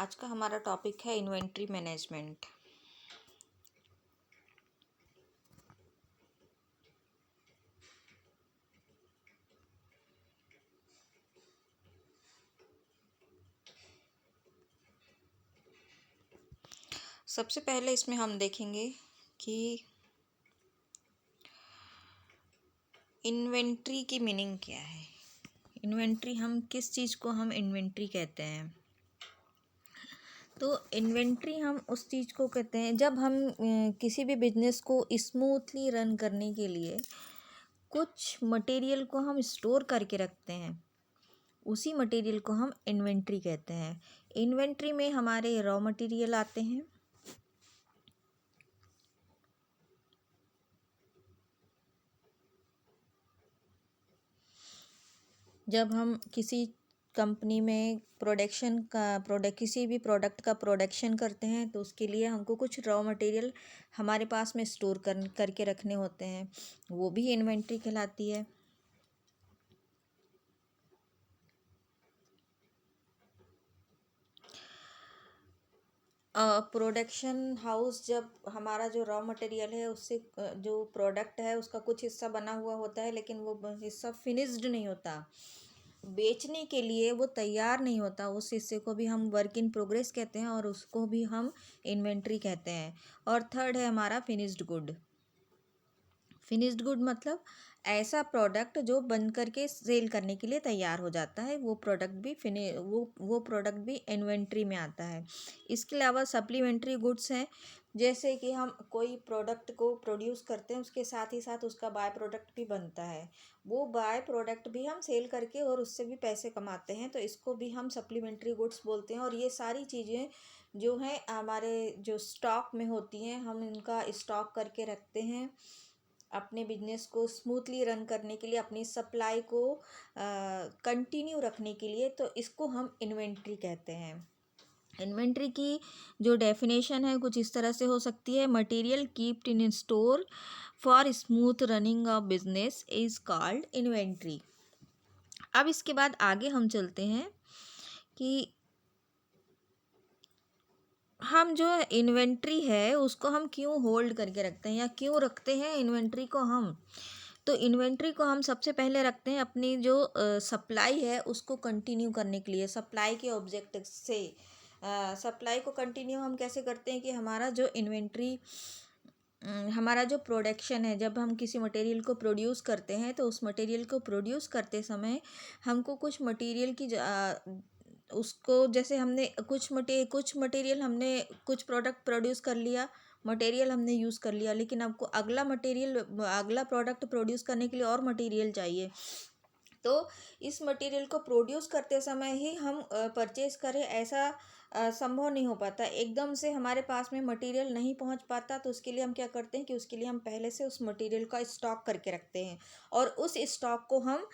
आज का हमारा टॉपिक है इन्वेंट्री मैनेजमेंट। सबसे पहले इसमें हम देखेंगे कि इन्वेंट्री की मीनिंग क्या है। इन्वेंट्री हम किस चीज़ को हम इन्वेंट्री कहते हैं। तो इन्वेंट्री हम उस चीज़ को कहते हैं जब हम किसी भी बिजनेस को स्मूथली रन करने के लिए कुछ मटेरियल को हम स्टोर करके रखते हैं, उसी मटेरियल को हम इन्वेंट्री कहते हैं। इन्वेंट्री में हमारे रॉ मटेरियल आते हैं, जब हम किसी कंपनी में किसी भी प्रोडक्ट का प्रोडक्शन करते हैं तो उसके लिए हमको कुछ रॉ मटेरियल हमारे पास में स्टोर करके रखने होते हैं, वो भी इन्वेंट्री कहलाती है। प्रोडक्शन हाउस, जब हमारा जो रॉ मटेरियल है उससे जो प्रोडक्ट है उसका कुछ हिस्सा बना हुआ होता है, लेकिन वो हिस्सा फिनिश्ड नहीं होता, बेचने के लिए वो तैयार नहीं होता, उस हिस्से को भी हम वर्क इन प्रोग्रेस कहते हैं और उसको भी हम इन्वेंट्री कहते हैं। और थर्ड है हमारा फिनिश्ड गुड। फिनिश्ड गुड मतलब ऐसा प्रोडक्ट जो बन करके सेल करने के लिए तैयार हो जाता है, वो प्रोडक्ट भी वो प्रोडक्ट भी इन्वेंट्री में आता है। इसके अलावा सप्लीमेंट्री गुड्स हैं, जैसे कि हम कोई प्रोडक्ट को प्रोड्यूस करते हैं उसके साथ ही साथ उसका बाय प्रोडक्ट भी बनता है, वो बाय प्रोडक्ट भी हम सेल करके और उससे भी पैसे कमाते हैं, तो इसको भी हम सप्लीमेंट्री गुड्स बोलते हैं। और ये सारी चीज़ें जो हैं हमारे जो स्टॉक में होती हैं, हम इनका स्टॉक करके रखते हैं अपने बिजनेस को स्मूथली रन करने के लिए, अपनी सप्लाई को कंटिन्यू रखने के लिए, तो इसको हम इन्वेंट्री कहते हैं। इन्वेंट्री की जो डेफिनेशन है कुछ इस तरह से हो सकती है: material keeped in store for smooth running of business is called inventory. अब इसके बाद आगे हम चलते हैं कि हम जो इन्वेंट्री है उसको हम क्यों होल्ड करके रखते हैं या क्यों रखते हैं इन्वेंट्री को हम। तो इन्वेंट्री को हम सबसे पहले रखते हैं अपनी जो सप्लाई है उसको कंटिन्यू करने के लिए, सप्लाई के ऑब्जेक्ट से। सप्लाई को कंटिन्यू हम कैसे करते हैं कि हमारा जो प्रोडक्शन है, जब हम किसी मटेरियल को प्रोड्यूस करते हैं तो उस मटेरियल को प्रोड्यूस करते समय हमको कुछ मटेरियल की उसको, जैसे हमने कुछ मटेरियल हमने कुछ प्रोडक्ट प्रोड्यूस कर लिया, मटेरियल हमने यूज़ कर लिया, लेकिन आपको अगला प्रोडक्ट प्रोड्यूस करने के लिए और मटेरियल चाहिए। तो इस मटेरियल को प्रोड्यूस करते समय ही हम परचेज़ करें, ऐसा संभव नहीं हो पाता, एकदम से हमारे पास में मटेरियल नहीं पहुंच पाता। तो उसके लिए हम क्या करते हैं कि उसके लिए हम पहले से उस मटेरियल का स्टॉक करके रखते हैं और उस स्टॉक को हम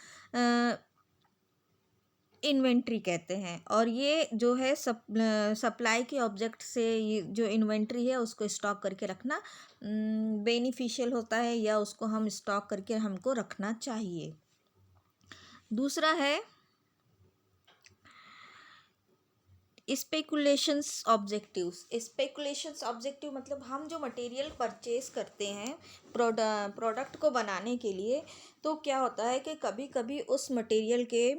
इन्वेंट्री कहते हैं। और ये जो है सप्लाई के ऑब्जेक्ट से ये जो इन्वेंट्री है उसको स्टॉक करके रखना बेनिफिशियल होता है, या उसको हम स्टॉक करके हमको रखना चाहिए। दूसरा है स्पेकुलेशंस ऑब्जेक्टिव्स। स्पेकुलेशंस ऑब्जेक्टिव मतलब हम जो मटेरियल परचेज करते हैं प्रोडक्ट को बनाने के लिए, तो क्या होता है कि कभी कभी उस मटेरियल के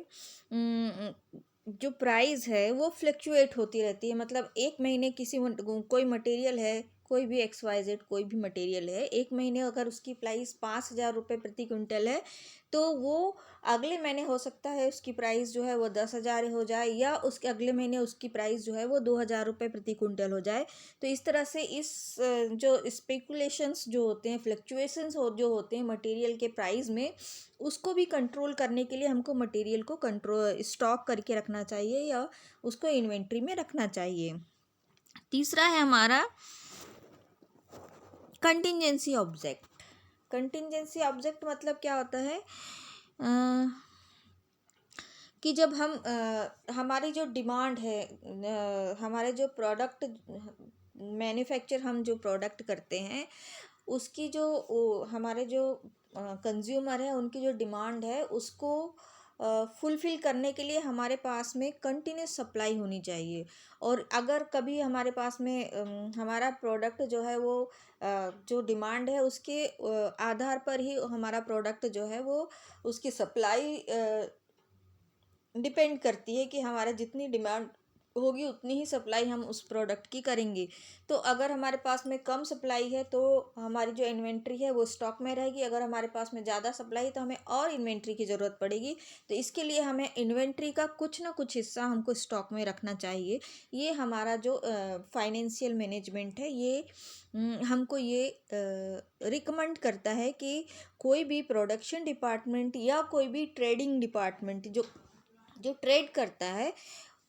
जो प्राइस है वो फ्लक्चुएट होती रहती है। मतलब एक महीने कोई मटेरियल है, कोई भी XYZ कोई भी मटेरियल है, एक महीने अगर उसकी प्राइस 5,000 रुपये प्रति क्विंटल है, तो वो अगले महीने हो सकता है उसकी प्राइस जो है वो 10,000 हो जाए, या उसके अगले महीने उसकी प्राइस जो है वो 2,000 रुपये प्रति क्विंटल हो जाए। तो इस तरह से जो स्पेकुलेशंस जो होते हैं, फ्लक्चुएशंस जो होते हैं मटेरियल के प्राइस में, उसको भी कंट्रोल करने के लिए हमको मटेरियल को स्टॉक करके रखना चाहिए या उसको इन्वेंट्री में रखना चाहिए। तीसरा है हमारा कंटिंजेंसी ऑब्जेक्ट। कंटिंजेंसी ऑब्जेक्ट मतलब क्या होता है कि जब हमारी जो डिमांड है, हमारे जो प्रोडक्ट मैन्युफैक्चर हम जो प्रोडक्ट करते हैं उसकी हमारे जो कंज्यूमर है उनकी जो डिमांड है उसको फुलफ़िल करने के लिए हमारे पास में कंटिन्यूस सप्लाई होनी चाहिए। और अगर कभी हमारे पास में हमारा प्रोडक्ट जो है वो जो डिमांड है उसके आधार पर ही हमारा प्रोडक्ट जो है वो उसकी सप्लाई डिपेंड करती है कि हमारा जितनी डिमांड होगी उतनी ही सप्लाई हम उस प्रोडक्ट की करेंगे। तो अगर हमारे पास में कम सप्लाई है तो हमारी जो इन्वेंट्री है वो स्टॉक में रहेगी, अगर हमारे पास में ज़्यादा सप्लाई है तो हमें और इन्वेंट्री की ज़रूरत पड़ेगी। तो इसके लिए हमें इन्वेंट्री का कुछ ना कुछ हिस्सा हमको स्टॉक में रखना चाहिए। ये हमारा जो फाइनेंशियल मैनेजमेंट है ये हमको ये रिकमेंड करता है कि कोई भी प्रोडक्शन डिपार्टमेंट या कोई भी ट्रेडिंग डिपार्टमेंट जो जो ट्रेड करता है,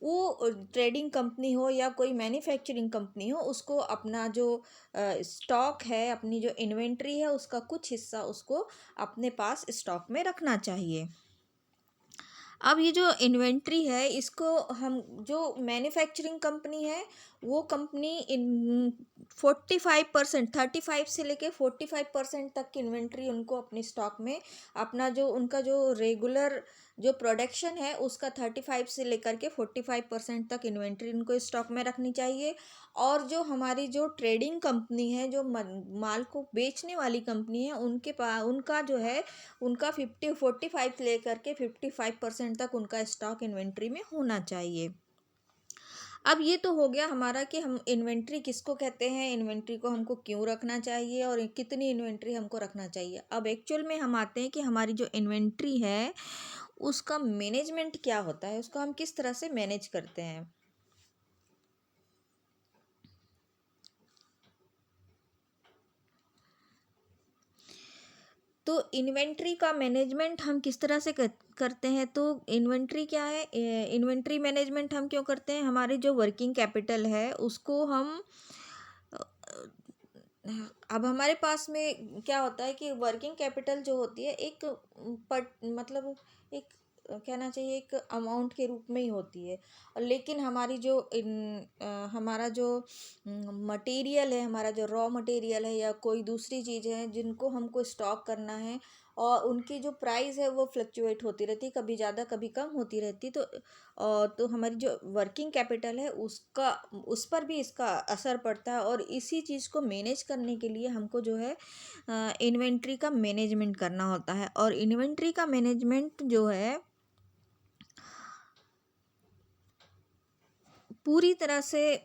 वो ट्रेडिंग कंपनी हो या कोई मैन्युफैक्चरिंग कंपनी हो, उसको अपना जो स्टॉक है, अपनी जो इन्वेंट्री है, उसका कुछ हिस्सा उसको अपने पास स्टॉक में रखना चाहिए। अब ये जो इन्वेंट्री है इसको हम जो मैन्युफैक्चरिंग कंपनी है वो कंपनी इन 45% 35 से लेके 45% तक की इन्वेंट्री उनको अपने स्टॉक में अपना जो उनका जो रेगुलर जो प्रोडक्शन है उसका 35 से लेकर के 45% तक इन्वेंट्री उनको स्टॉक में रखनी चाहिए। और जो हमारी जो ट्रेडिंग कंपनी है, जो माल को बेचने वाली कंपनी है, उनके पास उनका जो है उनका 45 से लेकर के 55% तक उनका स्टॉक इन्वेंट्री में होना चाहिए। अब ये तो हो गया हमारा कि हम इन्वेंट्री किसको कहते हैं, इन्वेंट्री को हमको क्यों रखना चाहिए और कितनी इन्वेंट्री हमको रखना चाहिए। अब एक्चुअल में हम आते हैं कि हमारी जो इन्वेंट्री है उसका मैनेजमेंट क्या होता है, उसको हम किस तरह से मैनेज करते हैं। तो इन्वेंट्री का मैनेजमेंट हम किस तरह से करते हैं, तो इन्वेंट्री क्या है, इन्वेंट्री मैनेजमेंट हम क्यों करते हैं, हमारी जो वर्किंग कैपिटल है उसको हम अब हमारे पास में क्या होता है कि वर्किंग कैपिटल जो होती है एक मतलब एक कहना चाहिए एक अमाउंट के रूप में ही होती है। और लेकिन हमारी जो हमारा जो मटेरियल है, हमारा जो रॉ मटेरियल है या कोई दूसरी चीज़ है जिनको हमको स्टॉक करना है और उनकी जो प्राइस है वो फ्लक्चुएट होती रहती है, कभी ज़्यादा कभी कम होती रहती। तो हमारी जो वर्किंग कैपिटल है उसका उस पर भी इसका असर पड़ता है। और इसी चीज़ को मैनेज करने के लिए हमको जो है इन्वेंट्री का मैनेजमेंट करना होता है। और इन्वेंट्री का मैनेजमेंट जो है पूरी तरह से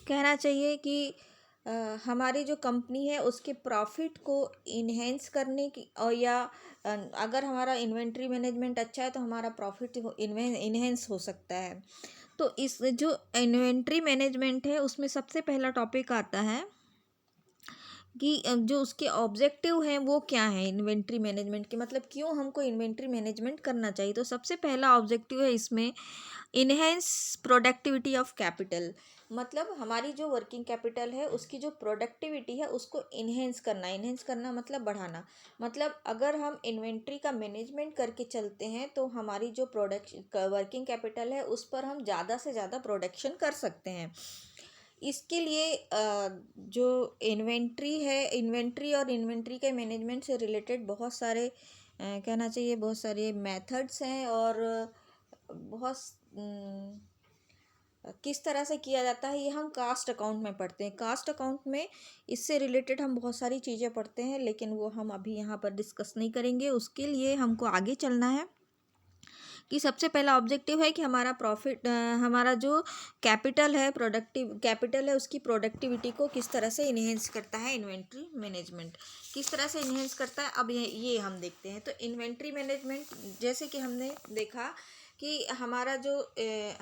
कहना चाहिए कि हमारी जो कंपनी है उसके प्रॉफिट को इन्हेंस करने की और या अगर हमारा इन्वेंट्री मैनेजमेंट अच्छा है तो हमारा प्रॉफिट इन्हेंस हो सकता है। तो इस जो इन्वेंट्री मैनेजमेंट है उसमें सबसे पहला टॉपिक आता है कि जो उसके ऑब्जेक्टिव हैं वो क्या है इन्वेंट्री मैनेजमेंट के, मतलब क्यों हमको इन्वेंट्री मैनेजमेंट करना चाहिए। तो सबसे पहला ऑब्जेक्टिव है इसमें इन्हेंस प्रोडक्टिविटी ऑफ कैपिटल, मतलब हमारी जो वर्किंग कैपिटल है उसकी जो प्रोडक्टिविटी है उसको इन्हेंस करना मतलब बढ़ाना। मतलब अगर हम इन्वेंट्री का मैनेजमेंट करके चलते हैं तो हमारी जो प्रोडक्शन वर्किंग कैपिटल है उस पर हम ज़्यादा से ज़्यादा प्रोडक्शन कर सकते हैं। इसके लिए जो इन्वेंट्री है, इन्वेंट्री और इन्वेंट्री के मैनेजमेंट से रिलेटेड बहुत सारे कहना चाहिए बहुत सारे मेथड्स हैं। और बहुत किस तरह से किया जाता है ये हम कास्ट अकाउंट में पढ़ते हैं। कास्ट अकाउंट में इससे रिलेटेड हम बहुत सारी चीज़ें पढ़ते हैं लेकिन वो हम अभी यहाँ पर डिस्कस नहीं करेंगे। उसके लिए हमको आगे चलना है कि सबसे पहला ऑब्जेक्टिव है कि हमारा प्रॉफिट हमारा जो कैपिटल है प्रोडक्टिव कैपिटल है उसकी प्रोडक्टिविटी को किस तरह से इन्हेंस करता है इन्वेंट्री मैनेजमेंट, किस तरह से इन्हेंस करता है। अब ये हम देखते हैं। तो इन्वेंट्री मैनेजमेंट जैसे कि हमने देखा कि हमारा जो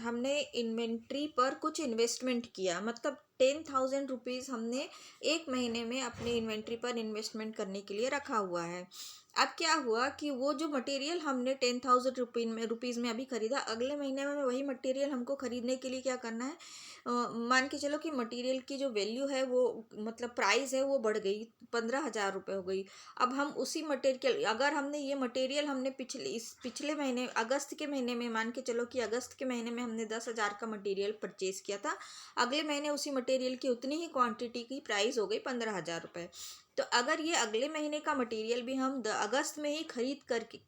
हमने इन्वेंट्री पर कुछ इन्वेस्टमेंट किया, मतलब 10,000 रुपीज़ हमने एक महीने में अपनी इन्वेंट्री पर इन्वेस्टमेंट करने के लिए रखा हुआ है। अब क्या हुआ कि वो जो मटेरियल हमने 10,000 रुपीज़ में अभी ख़रीदा, अगले महीने में वही मटेरियल हमको ख़रीदने के लिए क्या करना है, मान के चलो कि मटेरियल की जो वैल्यू है वो मतलब प्राइस है वो बढ़ गई, 15,000 रुपये हो गई। अब हम उसी मटेरियल अगर हमने ये मटेरियल हमने पिछले महीने अगस्त के महीने में मान के चलो कि अगस्त के महीने में हमने 10,000 का मटेरियल परचेज़ किया था, अगले महीने उसी मटेरियल की उतनी ही क्वांटिटी की प्राइस हो गई 15,000 रुपये। तो अगर ये अगले महीने का मटेरियल भी हम अगस्त में ही खरीद करके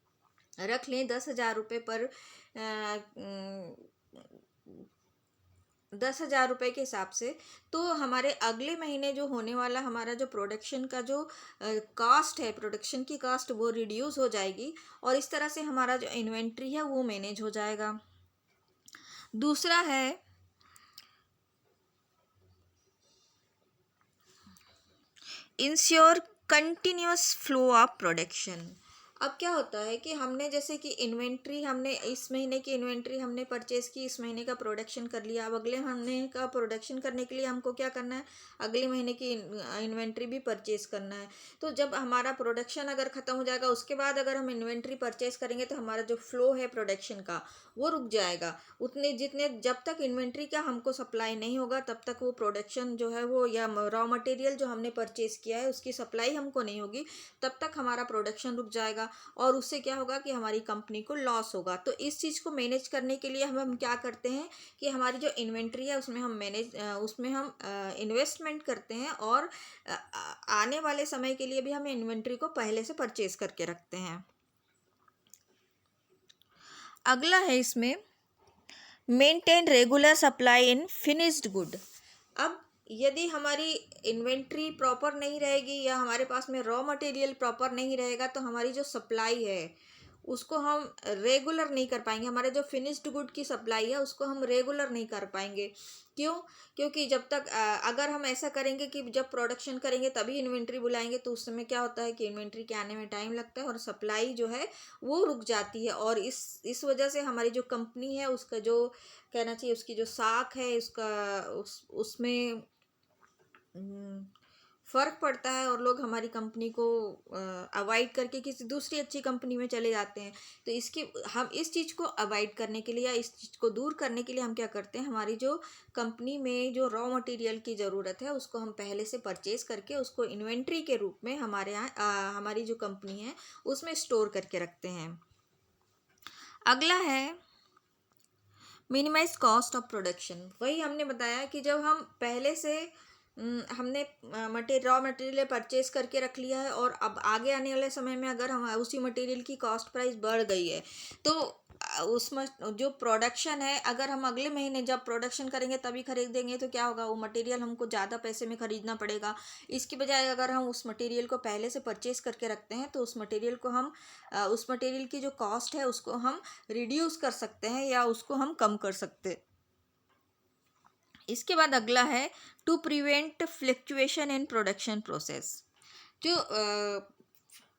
रख लें 10,000 रुपये पर 10,000 रुपये के हिसाब से, तो हमारे अगले महीने जो होने वाला हमारा जो प्रोडक्शन का जो कास्ट है, प्रोडक्शन की कास्ट वो रिड्यूस हो जाएगी, और इस तरह से हमारा जो इन्वेंट्री है वो मैनेज हो जाएगा। दूसरा है ensure continuous flow of production. अब क्या होता है कि हमने जैसे कि इन्वेंट्री, हमने इस महीने की इन्वेंट्री हमने परचेज़ की, इस महीने का प्रोडक्शन कर लिया। अब अगले महीने का प्रोडक्शन करने के लिए हमको क्या करना है, अगले महीने की इन्वेंट्री भी परचेज़ करना है। तो जब हमारा प्रोडक्शन अगर ख़त्म हो जाएगा, उसके बाद अगर हम इन्वेंट्री परचेज़ करेंगे तो हमारा जो फ्लो है प्रोडक्शन का वो रुक जाएगा। उतने जितने जब तक इन्वेंट्री का हमको सप्लाई नहीं होगा तब तक वो प्रोडक्शन जो है वो, या रॉ मटेरियल जो हमने परचेज़ किया है उसकी सप्लाई हमको नहीं होगी, तब तक हमारा प्रोडक्शन रुक जाएगा, और उससे क्या होगा कि हमारी कंपनी को लॉस होगा। तो इस चीज़ को मैनेज करने के लिए हम क्या करते हैं कि हमारी जो इन्वेंट्री है उसमें हम इन्वेस्टमेंट करते हैं, और आने वाले समय के लिए भी हम इन्वेंट्री को पहले से परचेज करके रखते हैं। अगला है इसमें maintain regular supply in finished good. अब यदि हमारी इन्वेंट्री प्रॉपर नहीं रहेगी, या हमारे पास में रॉ मटेरियल प्रॉपर नहीं रहेगा, तो हमारी जो सप्लाई है उसको हम रेगुलर नहीं कर पाएंगे। हमारे जो फिनिश्ड गुड की सप्लाई है उसको हम रेगुलर नहीं कर पाएंगे। क्यों? क्योंकि जब तक अगर हम ऐसा करेंगे कि जब प्रोडक्शन करेंगे तभी इन्वेंट्री बुलाएंगे, तो उस समय क्या होता है कि इन्वेंट्री के आने में टाइम लगता है और सप्लाई जो है वो रुक जाती है, और इस वजह से हमारी जो कंपनी है उसका जो कहना चाहिए उसकी जो साख है उसका उसमें फ़र्क पड़ता है, और लोग हमारी कंपनी को अवॉइड करके किसी दूसरी अच्छी कंपनी में चले जाते हैं। तो हम इस चीज़ को अवॉइड करने के लिए, या इस चीज़ को दूर करने के लिए हम क्या करते हैं, हमारी जो कंपनी में जो रॉ मटेरियल की ज़रूरत है उसको हम पहले से परचेज़ करके उसको इन्वेंट्री के रूप में हमारे यहाँ हमारी जो कंपनी है उसमें स्टोर करके रखते हैं। अगला है मिनिमाइज कॉस्ट ऑफ प्रोडक्शन। वही हमने बताया कि जब हम पहले से हमने रॉ मटेरियल परचेज करके रख लिया है, और अब आगे आने वाले समय में अगर हम उसी मटेरियल की कॉस्ट प्राइस बढ़ गई है, तो उसमें जो प्रोडक्शन है, अगर हम अगले महीने जब प्रोडक्शन करेंगे तभी खरीदेंगे तो क्या होगा, वो मटेरियल हमको ज़्यादा पैसे में ख़रीदना पड़ेगा। इसकी बजाय अगर हम उस मटेरियल को पहले से परचेज करके रखते हैं तो उस मटेरियल को हम उस मटेरियल की जो कॉस्ट है उसको हम रिड्यूस कर सकते हैं, या उसको हम कम कर सकते हैं। इसके बाद अगला है to prevent fluctuation in production process. जो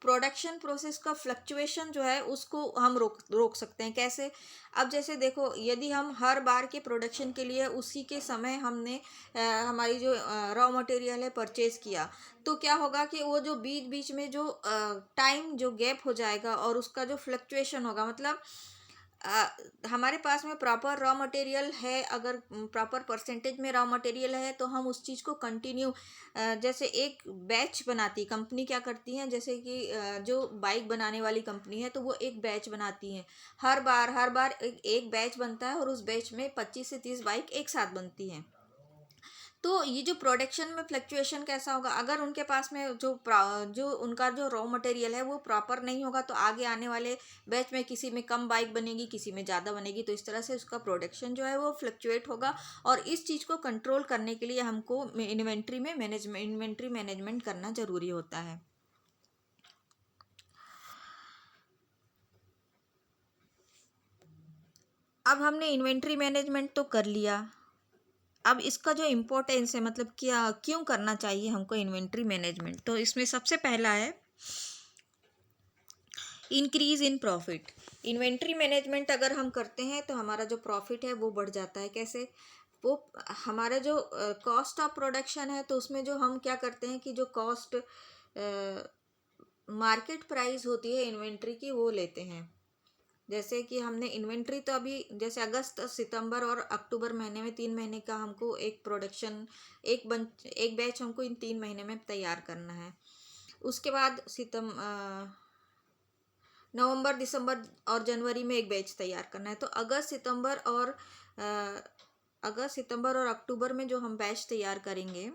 प्रोडक्शन प्रोसेस का फ्लक्चुएशन जो है उसको हम रोक सकते हैं। कैसे? अब जैसे देखो, यदि हम हर बार के प्रोडक्शन के लिए उसी के समय हमने हमारी जो रॉ मटेरियल है परचेज़ किया, तो क्या होगा कि वो जो बीच बीच में जो टाइम जो गैप हो जाएगा और उसका जो फ्लक्चुएशन होगा, मतलब हमारे पास में प्रॉपर रॉ मटेरियल है, अगर प्रॉपर परसेंटेज में रॉ मटेरियल है तो हम उस चीज़ को कंटिन्यू, जैसे एक बैच बनाती कंपनी क्या करती हैं, जैसे कि जो बाइक बनाने वाली कंपनी है तो वो एक बैच बनाती हैं। हर बार एक बैच बनता है, और उस बैच में 25 से 30 बाइक एक साथ बनती हैं। तो ये जो प्रोडक्शन में फ्लक्चुएशन कैसा होगा, अगर उनके पास में जो उनका जो रॉ मटेरियल है वो प्रॉपर नहीं होगा, तो आगे आने वाले बैच में किसी में कम बाइक बनेगी, किसी में ज़्यादा बनेगी, तो इस तरह से उसका प्रोडक्शन जो है वो फ्लक्चुएट होगा। और इस चीज़ को कंट्रोल करने के लिए हमको इन्वेंट्री मैनेजमेंट करना ज़रूरी होता है। अब हमने इन्वेंट्री मैनेजमेंट तो कर लिया, अब इसका जो इम्पोर्टेंस है, मतलब क्या क्यों करना चाहिए हमको इन्वेंट्री मैनेजमेंट, तो इसमें सबसे पहला है increase in profit. Inventory management अगर हम करते हैं तो हमारा जो प्रॉफिट है वो बढ़ जाता है। कैसे? वो हमारा जो कॉस्ट ऑफ प्रोडक्शन है, तो उसमें जो हम क्या करते हैं कि जो कॉस्ट मार्केट प्राइस होती है इन्वेंट्री की वो लेते हैं। जैसे कि हमने इन्वेंट्री तो अभी जैसे अगस्त सितंबर और अक्टूबर महीने में 3 महीने का हमको एक बैच हमको इन 3 महीने में तैयार करना है। उसके बाद नवंबर दिसंबर और जनवरी में एक बैच तैयार करना है। तो अगस्त सितंबर और अक्टूबर में जो हम बैच तैयार करेंगे,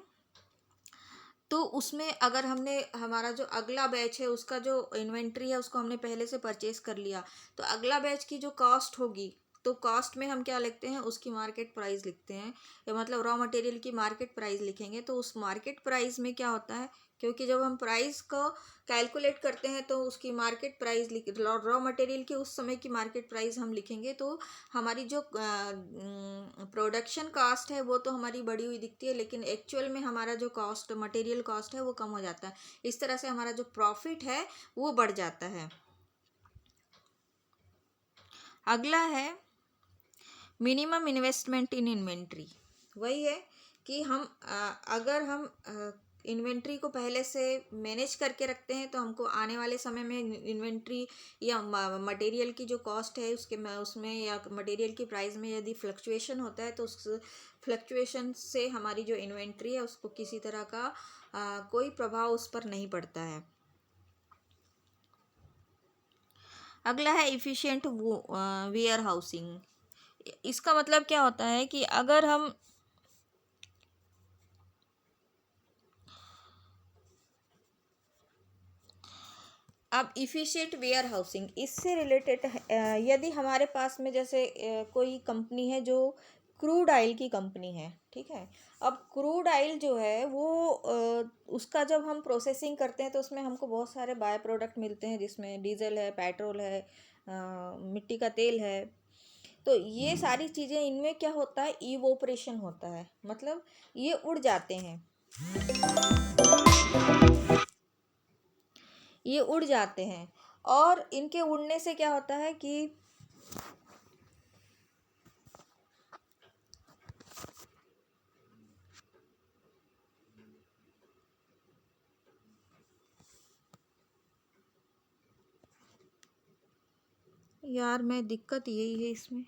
तो उसमें अगर हमने हमारा जो अगला बैच है उसका जो इन्वेंट्री है उसको हमने पहले से परचेस कर लिया, तो अगला बैच की जो कॉस्ट होगी, तो कॉस्ट में हम क्या लिखते हैं, उसकी मार्केट प्राइस लिखते हैं, या मतलब रॉ मटेरियल की मार्केट प्राइस लिखेंगे। तो उस मार्केट प्राइस में क्या होता है, क्योंकि जब हम प्राइस को कैलकुलेट करते हैं तो उसकी मार्केट प्राइस लिख, रॉ मटेरियल की उस समय की मार्केट प्राइस हम लिखेंगे, तो हमारी जो प्रोडक्शन कॉस्ट है वो तो हमारी बढ़ी हुई दिखती है, लेकिन एक्चुअल में हमारा जो कॉस्ट, मटेरियल कॉस्ट है वो कम हो जाता है। इस तरह से हमारा जो प्रॉफिट है वो बढ़ जाता है। अगला है मिनिमम इन्वेस्टमेंट इन इन्वेंट्री। वही है कि हम अगर हम इन्वेंट्री को पहले से मैनेज करके रखते हैं तो हमको आने वाले समय में इन्वेंट्री या मटेरियल की जो कॉस्ट है उसमें या मटेरियल की प्राइस में यदि फ्लक्चुएशन होता है तो उस फ्लक्चुएशन से हमारी जो इन्वेंट्री है उसको किसी तरह का कोई प्रभाव उस पर नहीं पड़ता है। अगला है इफ़िशिएंट वेयर हाउसिंग। इसका मतलब क्या होता है कि अगर हम अब इफ़िशिएंट वेयर हाउसिंग इससे रिलेटेड यदि हमारे पास में जैसे कोई कंपनी है जो क्रूड ऑयल की कंपनी है, ठीक है। अब क्रूड ऑयल जो है वो उसका जब हम प्रोसेसिंग करते हैं तो उसमें हमको बहुत सारे बाय प्रोडक्ट मिलते हैं, जिसमें डीजल है, पेट्रोल है, मिट्टी का तेल है। तो ये सारी चीज़ें, इनमें क्या होता है, इवोपरेशन होता है, मतलब ये उड़ जाते हैं, ये उड़ जाते हैं। और इनके उड़ने से क्या होता है कि यार मैं दिक्कत यही है इसमें।